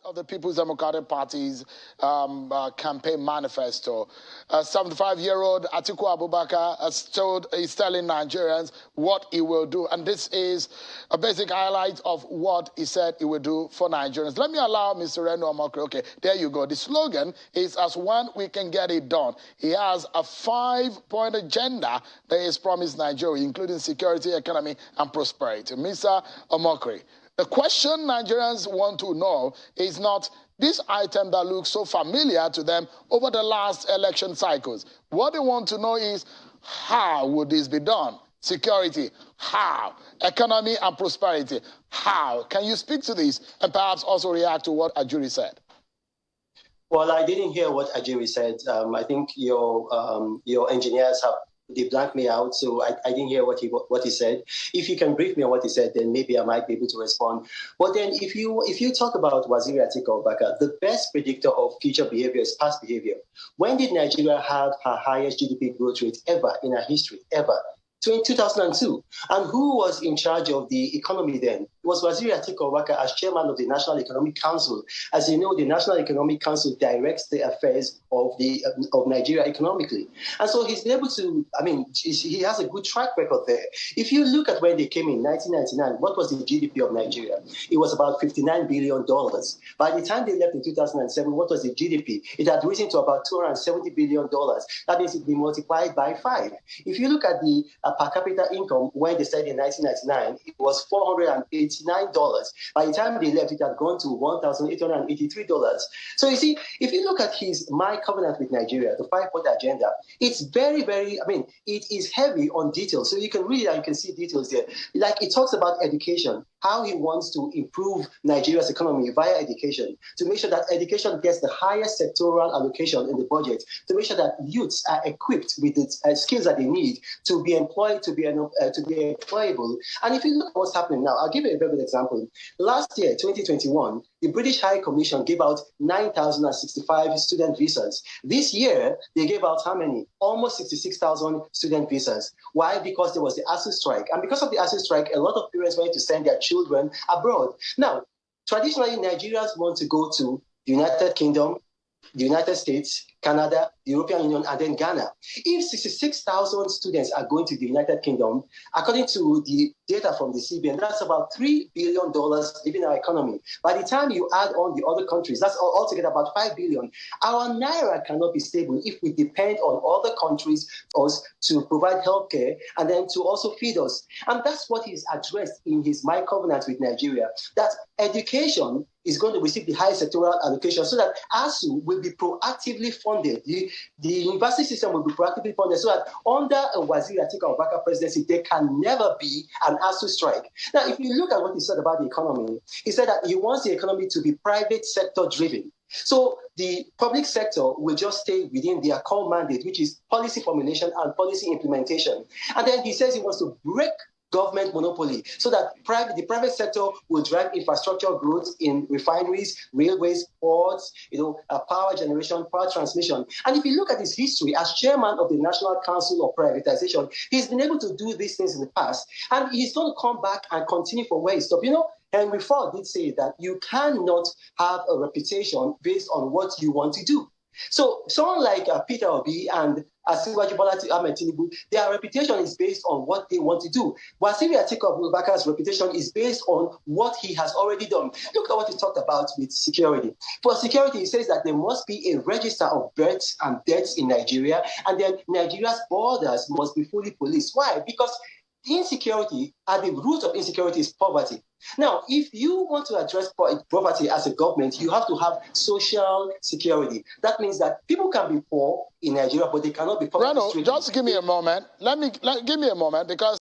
of the People's Democratic Party's campaign manifesto. 75-year-old Atiku Abubakar is telling Nigerians what he will do. And this is a basic highlight of what he said he will do for Nigerians. Let me allow Mr. Reno Omokri. Okay, there you go. The slogan is, as one, we can get it done. He has a 5-point agenda that is promised Nigeria, including security, economy, and prosperity. Mr. Omokri, the question Nigerians want to know is not this item that looks so familiar to them over the last election cycles. What they want to know is, how would this be done? Security, how? Economy and prosperity, how? Can you speak to this and perhaps also react to what Ajuri said? Well, I didn't hear what Ajuri said. I think your engineers they blanked me out, so I didn't hear what he said. If you can brief me on what he said, then maybe I might be able to respond. But then if you talk about Waziri Atiku Abubakar, the best predictor of future behavior is past behavior. When did Nigeria have her highest GDP growth rate ever in our history, ever? So in 2002. And who was in charge of the economy then? It was Waziri Atiku Abubakar as chairman of the National Economic Council. As you know, the National Economic Council directs the affairs of Nigeria economically. And so he's been able to, he has a good track record there. If you look at when they came in 1999, what was the GDP of Nigeria? It was about $59 billion. By the time they left in 2007, what was the GDP? It had risen to about $270 billion. That means it be multiplied by 5. If you look at the per capita income, when they started in 1999, it was $489. By the time they left, it had gone to $1,883. So you see, if you look at his My Covenant with Nigeria, the 5-point agenda, it's very, very, it is heavy on details. So you can read it and you can see details there. Like it talks about education, how he wants to improve Nigeria's economy via education, to make sure that education gets the highest sectoral allocation in the budget, to make sure that youths are equipped with the skills that they need to be employed, to be employable. And if you look at what's happening now, I'll give you a very good example. Last year, 2021, the British High Commission gave out 9,065 student visas. This year, they gave out how many? Almost 66,000 student visas. Why? Because there was the ASU strike. And because of the ASU strike, a lot of parents wanted to send their children abroad. Now, traditionally, Nigerians want to go to the United Kingdom, the United States, Canada, the European Union, and then Ghana. If 66,000 students are going to the United Kingdom, according to the data from the CBN, that's about $3 billion leaving our economy. By the time you add on the other countries, that's altogether about $5 billion. Our Naira cannot be stable if we depend on other countries to provide healthcare and then to also feed us. And that's what he's addressed in his My Covenant with Nigeria, that education is going to receive the highest sectoral allocation so that ASU will be proactively funded. The university system will be proactively funded so that under a Waziri Atiku Abubakar presidency, there can never be an ASU strike. Now, if you look at what he said about the economy, he said that he wants the economy to be private sector driven. So the public sector will just stay within their core mandate, which is policy formulation and policy implementation. And then he says he wants to break government monopoly so that the private sector will drive infrastructure growth in refineries, railways, ports, power generation, power transmission. And if you look at his history as chairman of the National Council of Privatization, he's been able to do these things in the past. And he's going to come back and continue from where he stopped. Henry Ford did say that you cannot have a reputation based on what you want to do. So someone like Peter Obi and Asiwaju Bola Ahmed Tinubu, their reputation is based on what they want to do. Waziri Atiku Abubakar's reputation is based on what he has already done. Look at what he talked about with security. For security, he says that there must be a register of births and deaths in Nigeria, and then Nigeria's borders must be fully policed. Why? Because insecurity, at the root of insecurity is poverty. Now, if you want to address poverty as a government, you have to have social security. That means that people can be poor in Nigeria, but they cannot be poor. Reno, just give me a moment. Give me a moment because